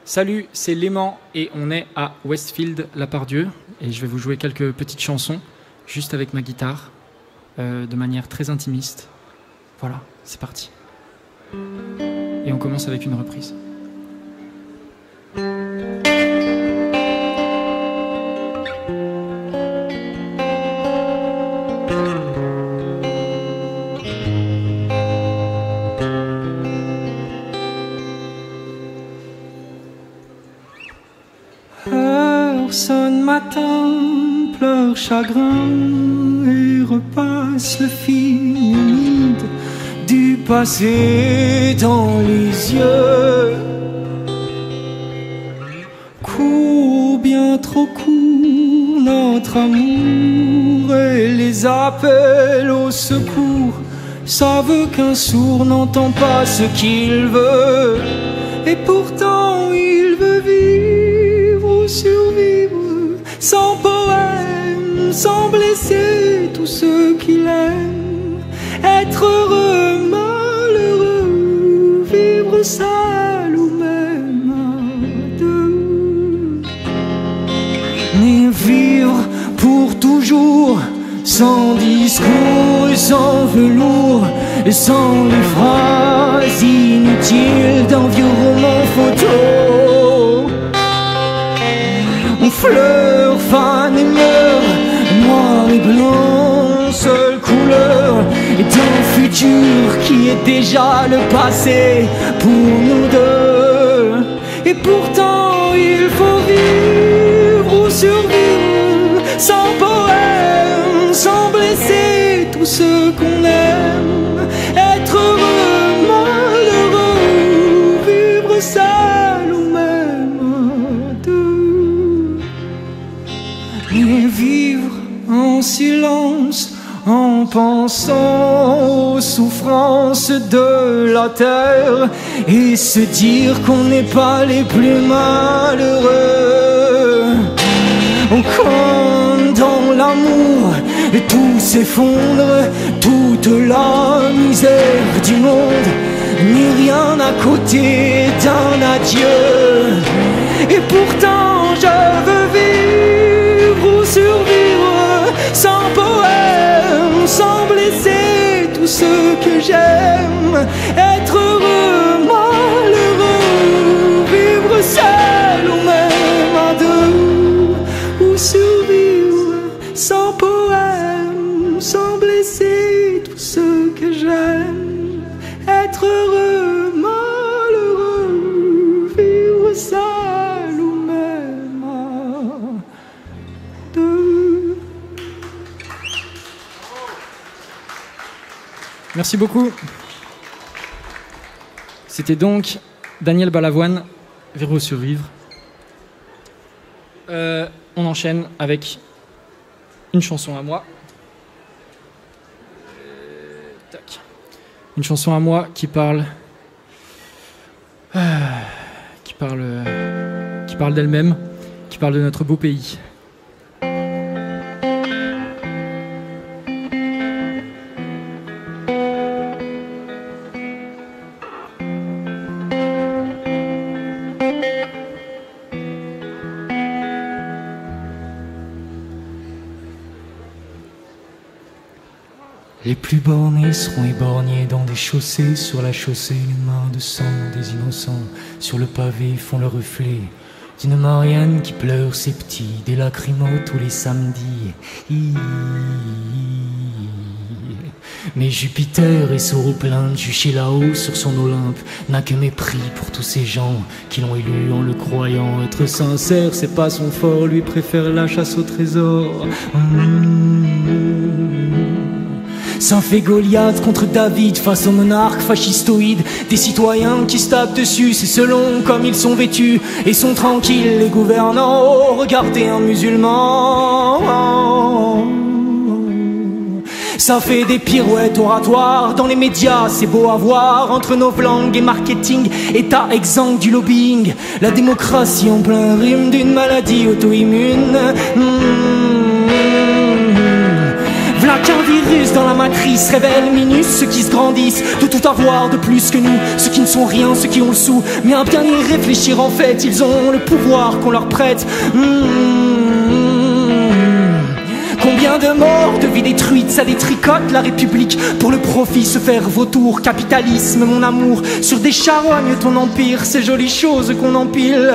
Salut, c'est Léman et on est à Westfield, La Part-Dieu. Et je vais vous jouer quelques petites chansons, juste avec ma guitare, de manière très intimiste. Voilà, c'est parti. Et on commence avec une reprise. Sonne matin, pleure chagrin et repasse le fil humide du passé dans les yeux. Court, bien trop court, notre amour et les appels au secours savent qu'un sourd n'entend pas ce qu'il veut. Et pourtant il veut vivre ou survivre sans poème, sans blesser tous ceux qu'il aime. Être heureux, malheureux, vivre seul ou même à deux. Mais vivre pour toujours, sans discours et sans velours, et sans les phrases inutiles d'un vieux roman photo. On fleur, fan et meurt, noir et blanc, seule couleur, et d'un futur qui est déjà le passé pour nous deux. Et pourtant il faut vivre ou survivre, sans poème, sans blesser tous ceux qu'on aime. Être heureux, malheureux, vivre seul ou même à deux. Et vivre en silence, en pensant aux souffrances de la terre, et se dire qu'on n'est pas les plus malheureux. Quand dans l'amour tout s'effondre, toute la misère du monde n'est rien à côté d'un adieu. Et pourtant je veux vivre ou survivre, sans poème, sans blesser tous ceux que j'aime. Être heureux, malheureux, vivre seul ou même à deux, ou survivre sans poème, sans blesser tous ceux que j'aime. Être heureux, malheureux, vivre seul ou même à deux. Merci beaucoup. C'était donc Daniel Balavoine, Vivre ou survivre. On enchaîne avec une chanson à moi. Tac. Une chanson à moi qui parle d'elle-même, qui parle de notre beau pays. Les plus bornés seront éborgnés dans des chaussées. Sur la chaussée, les mains de sang des innocents sur le pavé font le reflet d'une Marianne qui pleure ses petits, des lacrymos tous les samedis. Mais Jupiter et son plainte juché là-haut sur son Olympe n'a que mépris pour tous ces gens qui l'ont élu en le croyant être sincère. C'est pas son fort, lui préfère la chasse au trésor. Ça fait Goliath contre David face aux monarques fascistoïdes. Des citoyens qui se tapent dessus, c'est selon comme ils sont vêtus. Et sont tranquilles les gouvernants, oh, regardez un musulman. Ça fait des pirouettes oratoires dans les médias, c'est beau à voir. Entre nos langues et marketing, état exempt du lobbying. La démocratie en plein rime d'une maladie auto-immune. V'là qu'un virus dans la matrice révèle minus ceux qui se grandissent, de tout avoir de plus que nous, ceux qui ne sont rien, ceux qui ont le sou. Mais à bien y réfléchir en fait, ils ont le pouvoir qu'on leur prête. Combien de morts, de vies détruites, ça détricote la République pour le profit, se faire vautour. Capitalisme, mon amour, sur des charognes ton empire, ces jolies choses qu'on empile.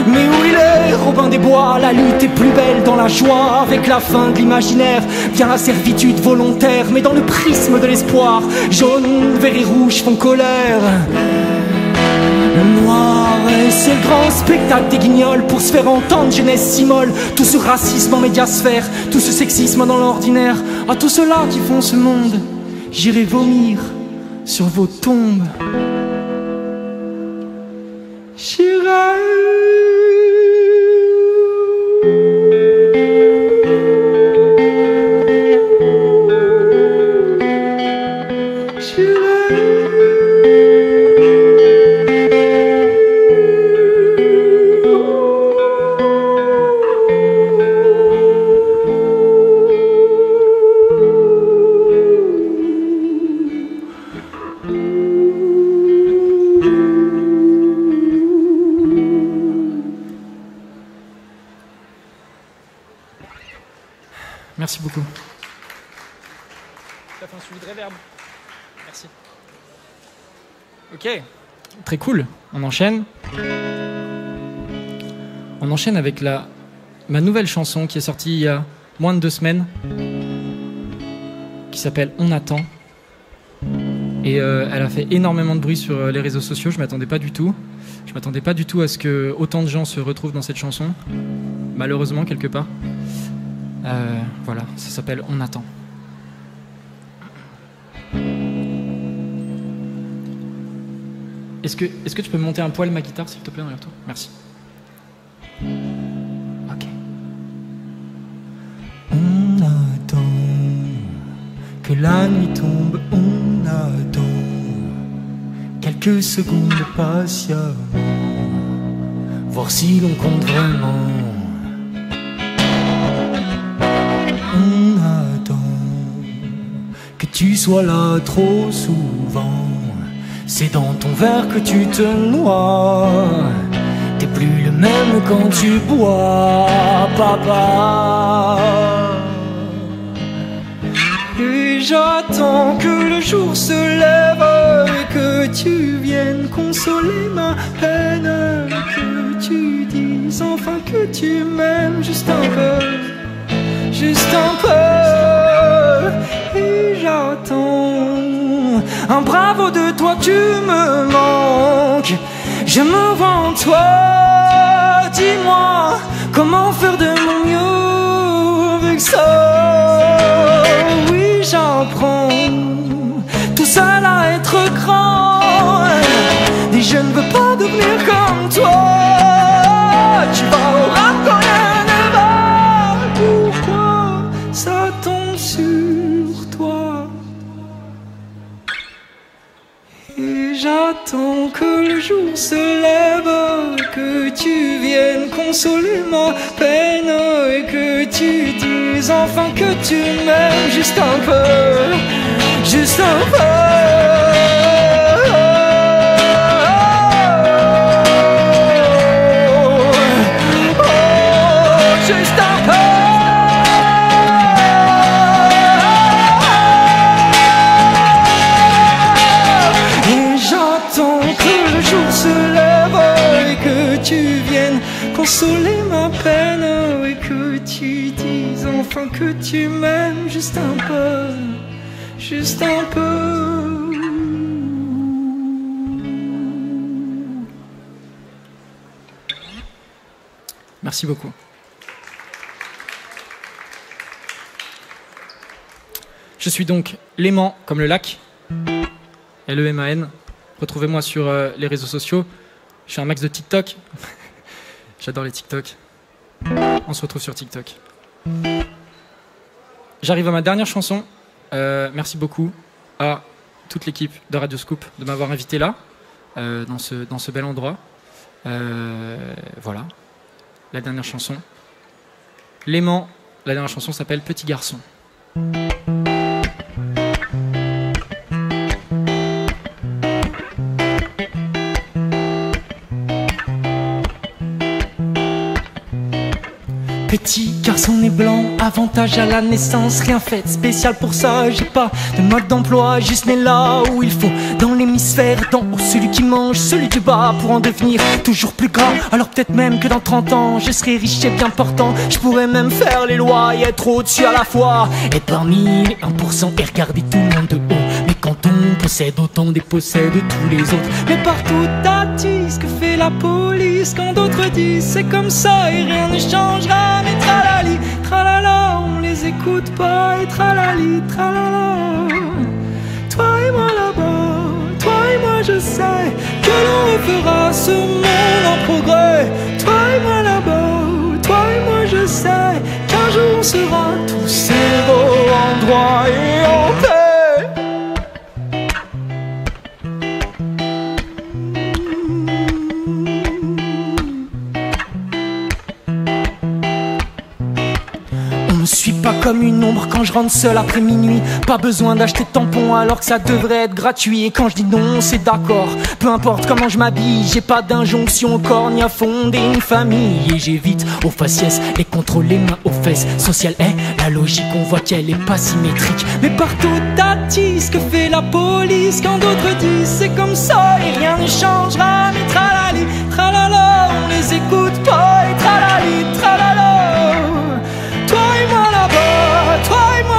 Mais où il est, Robin des Bois? La lutte est plus belle dans la joie. Avec la fin de l'imaginaire vient la servitude volontaire, mais dans le prisme de l'espoir, jaune, vert et rouge font colère. Le noir, c'est le grand spectacle des guignols pour se faire entendre, jeunesse si molle. Tout ce racisme en médiasphère, tout ce sexisme dans l'ordinaire. À tous ceux-là qui font ce monde, j'irai vomir sur vos tombes. J'irai. Merci beaucoup. Ça fait un suivi de reverb. Merci. Ok, très cool. On enchaîne. On enchaîne avec ma nouvelle chanson qui est sortie il y a moins de 2 semaines, qui s'appelle On attend. Et elle a fait énormément de bruit sur les réseaux sociaux. Je m'attendais pas du tout. Je m'attendais pas du tout à ce que autant de gens se retrouvent dans cette chanson. Malheureusement, quelque part. Voilà, ça s'appelle On attend. Est-ce que tu peux me monter un poil ma guitare, s'il te plaît, derrière toi? Merci. Ok. On attend que la nuit tombe, on attend quelques secondes patiemment, voir si l'on compte vraiment. On attend que tu sois là trop souvent. C'est dans ton verre que tu te noies. T'es plus le même quand tu bois, papa. Et j'attends que le jour se lève et que tu viennes consoler ma peine, que tu dises enfin que tu m'aimes juste un peu. Juste un peu, et j'attends un bravo de toi, tu me manques. Je me vois en toi, dis-moi comment faire de mon mieux avec ça. Oui, j'apprends tout seul à être grand, et je ne veux pas devenir comme toi. Tu vas au rap quand rien ne va. Pourquoi ça tombe sur toi? Et j'attends que le jour se lève, que tu viennes consoler ma peine, et que tu dises enfin que tu m'aimes juste un peu, juste un peu. Consoler ma peine, et que tu dises enfin que tu m'aimes juste un peu, juste un peu. Merci beaucoup. Je suis donc Léman comme le lac, L-E-M-A-N. Retrouvez-moi sur les réseaux sociaux. Je suis un max de TikTok. J'adore les TikTok. On se retrouve sur TikTok. J'arrive à ma dernière chanson. Merci beaucoup à toute l'équipe de Radio Scoop de m'avoir invité là, dans ce bel endroit. Voilà, la dernière chanson. Léman, la dernière chanson s'appelle Petit garçon. Petit garçon né blanc, avantage à la naissance, rien fait de spécial pour ça, j'ai pas de mode d'emploi, juste né là où il faut, dans l'hémisphère d'en haut, celui qui mange, celui du bas, pour en devenir toujours plus gras, alors peut-être même que dans 30 ans, je serai riche et bien portant, je pourrais même faire les lois et être au-dessus à la fois, être parmi les 1% et regarder tout le monde de haut, mais quand on possède autant, dépossède tous les autres, mais partout t'attise, que fait la police, quand d'autres disent c'est comme ça et rien ne changera. Mais tralali, tralala, on les écoute pas et tralali, tralala. Toi et moi là-bas, toi et moi je sais que l'on refera ce monde en progrès. Toi et moi là-bas, toi et moi je sais qu'un jour on sera tous égaux en droit et en paix. Je suis pas comme une ombre quand je rentre seul après minuit. Pas besoin d'acheter de tampons alors que ça devrait être gratuit. Et quand je dis non, c'est d'accord. Peu importe comment je m'habille, j'ai pas d'injonction au corps ni à fonder une famille. Et j'évite aux faciès les contrôles, les mains aux fesses. Social est la logique, on voit qu'elle est pas symétrique. Mais partout t'attise, que fait la police quand d'autres disent c'est comme ça et rien ne changera. Mais tralali, tralala, on les écoute pas et tralali, tralala.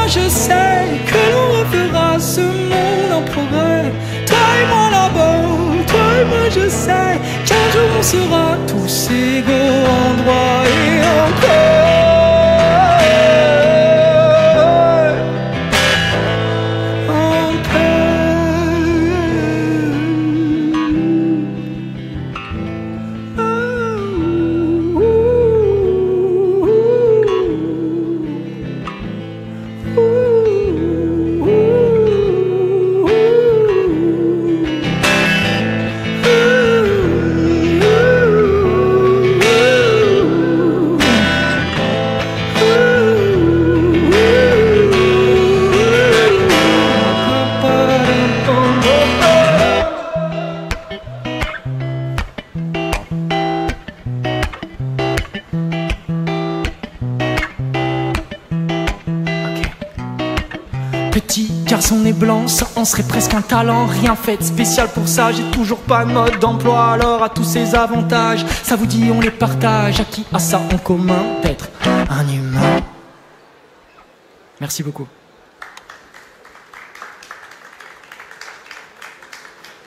Je sais que l'on refera ce monde en progrès. Toi et moi là-bas, toi et moi je sais qu'un jour on sera tous égaux en droit et en paix. En Petit garçon né blanc, ça en serait presque un talent. Rien fait de spécial pour ça, j'ai toujours pas de mode d'emploi. Alors à tous ces avantages, ça vous dit on les partage. À qui a ça en commun d'être un humain? Merci beaucoup.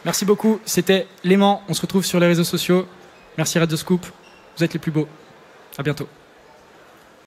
Merci beaucoup, c'était Léman. On se retrouve sur les réseaux sociaux. Merci Radio Scoop, vous êtes les plus beaux. À bientôt.